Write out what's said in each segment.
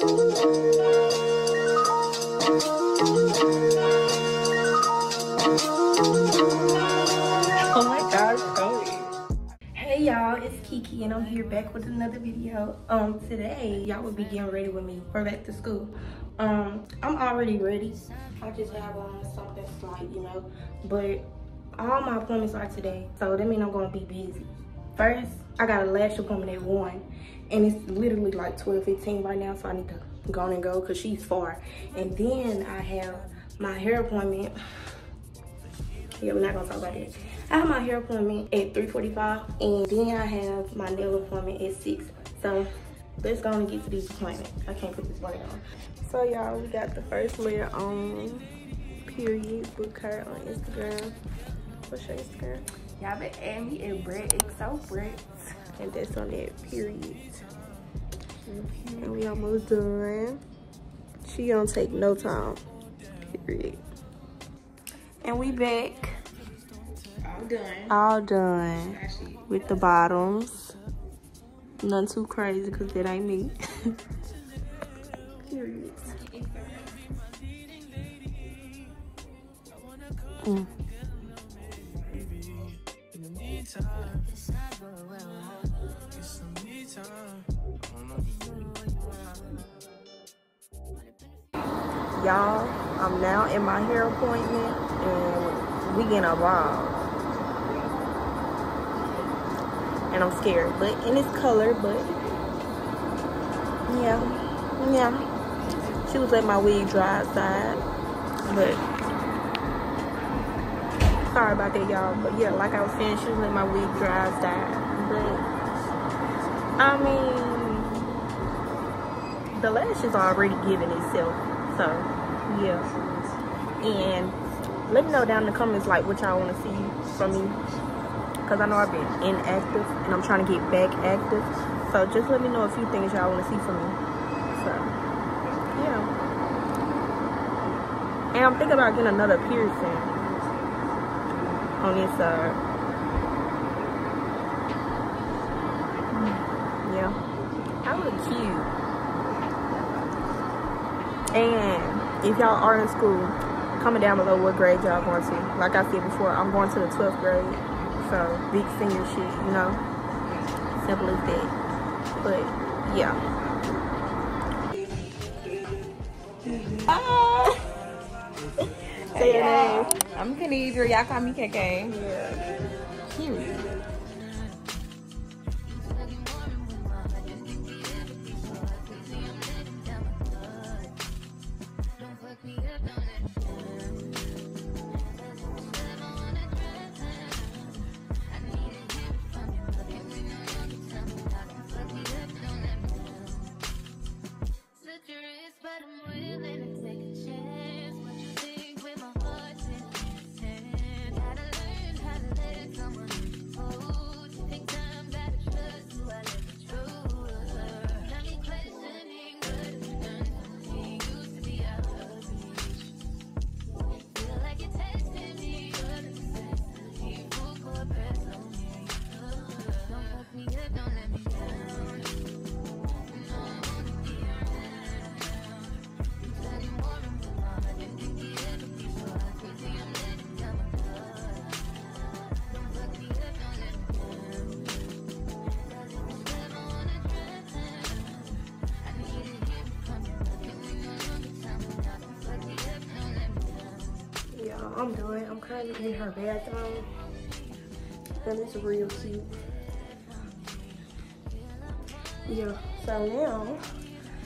Oh my gosh, hey y'all, it's Kiki and I'm here back with another video. Today y'all will be getting ready with me for back to school. I'm already ready. I just have on something slight, you know, but all my appointments are today, so that means I'm gonna be busy. First, I got a lash appointment at 1 and it's literally like 12:15 right now, so I need to go on and go because she's far. And then I have my hair appointment. Yeah, we're not gonna talk about it. I have my hair appointment at 3:45 and then I have my nail appointment at 6. So let's go and get to these appointments. I can't put this light on. So y'all, we got the first layer on. Period. Book her on Instagram. What's your Instagram? Y'all been adding me at Brett. And that's on that. Period. And we almost done. She don't take no time. Period. And we back. All done with the bottoms. None too crazy because that ain't me. Period. Y'all, I'm now in my hair appointment and we getting a ball. And I'm scared, but in this color, but yeah. She was letting my wig dry outside, but sorry about that, y'all. But yeah, like I was saying, she was letting my wig dry outside, but I mean, the lash is already giving itself, so yeah. And let me know down in the comments like what y'all want to see from me, because I know I've been inactive and I'm trying to get back active. So just let me know a few things y'all want to see from me. So yeah. And I'm thinking about getting another piercing on this side. Yeah. I look cute. And if y'all are in school, comment down below what grade y'all going to. Like I said before, I'm going to the 12th grade. So big senior shit, you know. Simple as that. But yeah. Say your name. I'm Kenidra. Y'all call me KK. Yeah. Cute. I'm done. I'm currently in her bathroom. And it's real cute. Yeah, so now,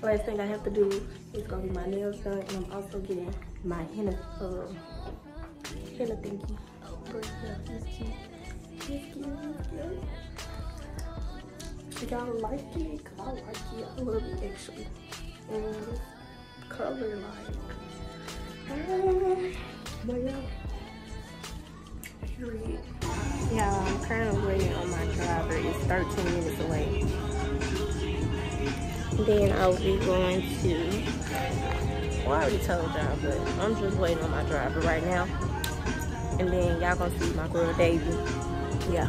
last thing I have to do is go get my nails done, and I'm also getting my henna thingy. But yeah, it's cute. It's cute. Y'all like it? Cause I like it. I love it actually. And this color, like, but yeah. Period. Yeah, I'm currently waiting on my driver. It's 13 minutes away. Then I'll be going to, well, I already told y'all, but I'm just waiting on my driver right now. And then y'all gonna see my girl Davy. Yeah.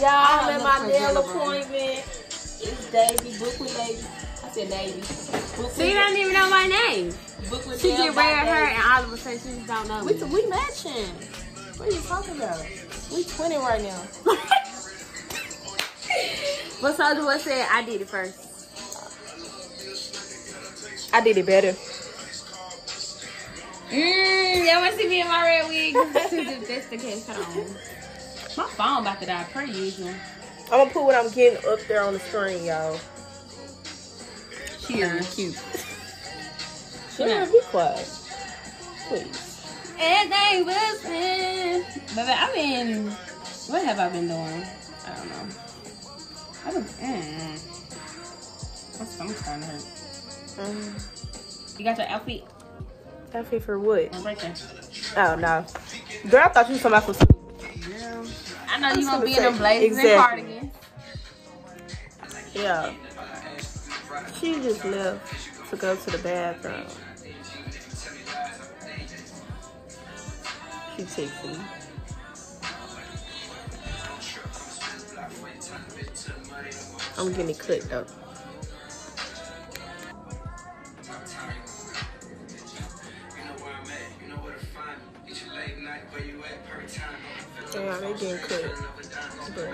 Y'all, I'm at my nail appointment. It's Davy, book with Davy. I said Navy. She don't even know my name. She get red hair and all of a sudden she just don't know me. We matching. What are you talking about? We 20 right now. But Soldier was said I did it first. I did it better. Y'all want to see me in my red wig? That's the case. Hold on. My phone about to die per usual. I'm gonna put what I'm getting up there on the screen, y'all. She is cute. Shut be quiet. Please. Everything was in. Baby, I mean, what have I been doing? I don't know. I've been, my stomach's starting to hurt. You got your outfit? Outfit for what? Right there. Oh, no. Girl, I thought you was talking about some. Girl. I know you won't be in them blazers and cardigans. Yeah. She just left to go to the bathroom. She texted me. I'm getting it cut though. Yeah, they getting cut. But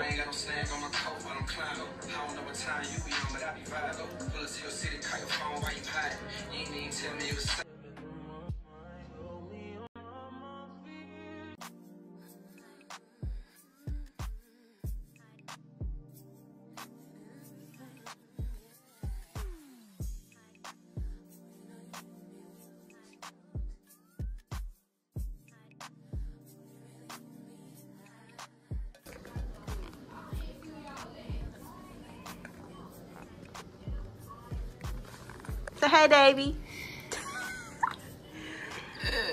say hey, baby.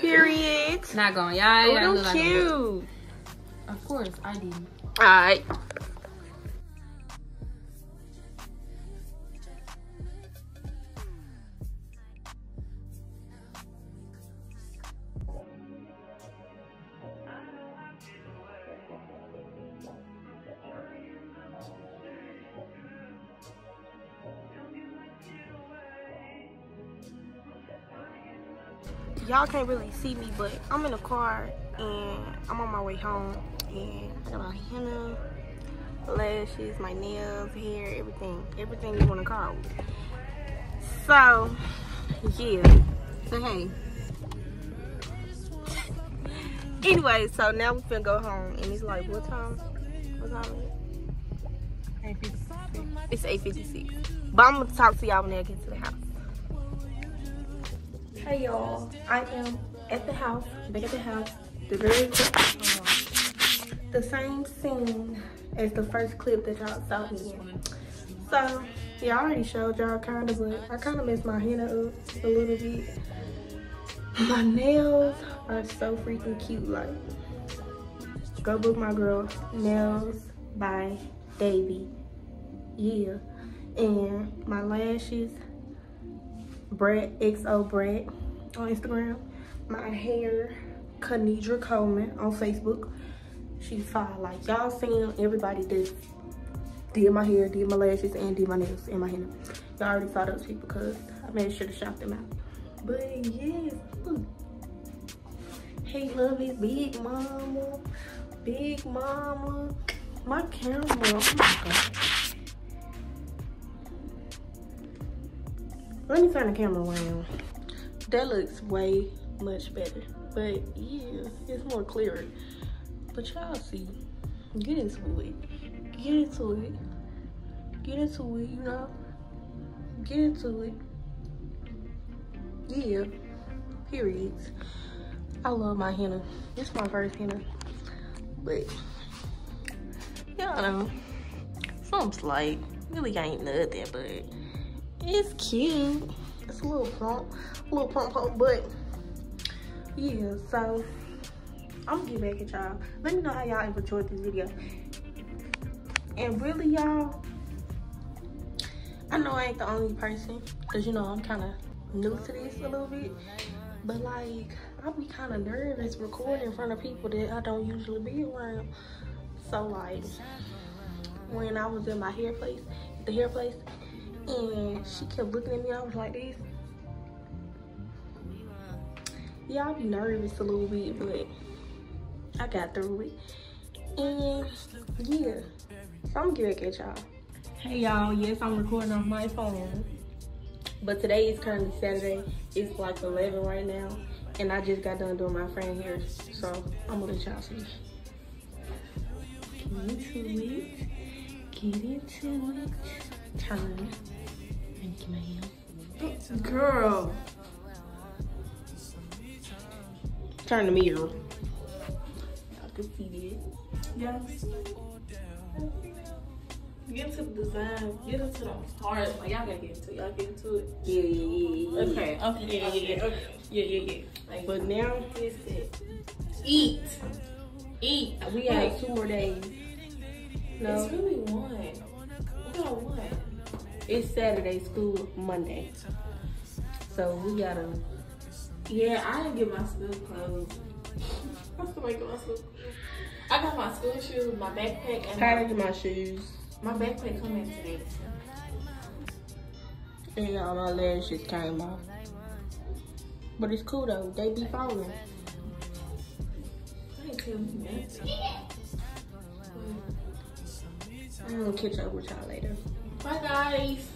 Period. Not going. Y'all Oh, look like cute. Of course, I did. Alright. Y'all can't really see me, but I'm in the car and I'm on my way home, and I got my henna, lashes, my nails, hair, everything you want to call it. So yeah, so hey. Anyway, so now we finna go home, and it's like what time is it? 8:56. It's 8:56. But I'm gonna talk to y'all when I get to the house. Hey y'all, I am at the house, back at the house. The same scene as the first clip that y'all saw me in. So yeah, I already showed y'all kinda, but I kinda messed my henna up a little bit. My nails are so freaking cute. Like, go book my girl Nails by Davy. Yeah. And my lashes, Brett XO Brett on Instagram. My hair, Kanidra Coleman on Facebook. She's fine. Like, y'all seen everybody did my hair, did my lashes, and did my nails and my hair. Y'all already saw those people because I made sure to shout them out. But yes, hey lovies, big mama, my camera, oh my god. Let me turn the camera around. That looks way much better. But yeah, it's more clearer. But y'all see, get into it. Get into it. Get into it, you know? Get into it. Yeah, period. I love my henna. This is my first henna. But, y'all know, something slight. Really ain't nothing, but it's cute. It's a little plump, but yeah, so I'm gonna get back at y'all. Let me know how y'all enjoyed this video. And really, y'all, I know I ain't the only person, because you know I'm kind of new to this a little bit, but like I be kind of nervous recording in front of people that I don't usually be around. So like when I was in my hair place, And she kept looking at me. I was like this. Yeah, I be nervous a little bit, but I got through it. And yeah, so I'm gonna get y'all. Hey y'all, yes, I'm recording off my phone. But today is currently Saturday. It's like 11 right now. And I just got done doing my friend hair. So I'm gonna let y'all see. Get into it. Get into it. Turn. Thank you, ma'am. Girl. Turn the mirror. I can see it. Yes. Get into the design. Get into the part. Like, y'all gotta get into it. Y'all get into it. Yeah. Okay. Yeah. Like, But now, it's it. Eat. we have 2 more days. No, It's really one. We got one. it's Saturday, school Monday. So we gotta. Yeah, I didn't get my school clothes. I still ain't get my school clothes. I got my school shoes, my backpack, and Tired of my shoes. my backpack coming today. And y'all, my legs just came off. But it's cool though. They be falling. I ain't tell me nothing. I'm gonna catch up with y'all later. Bye, guys.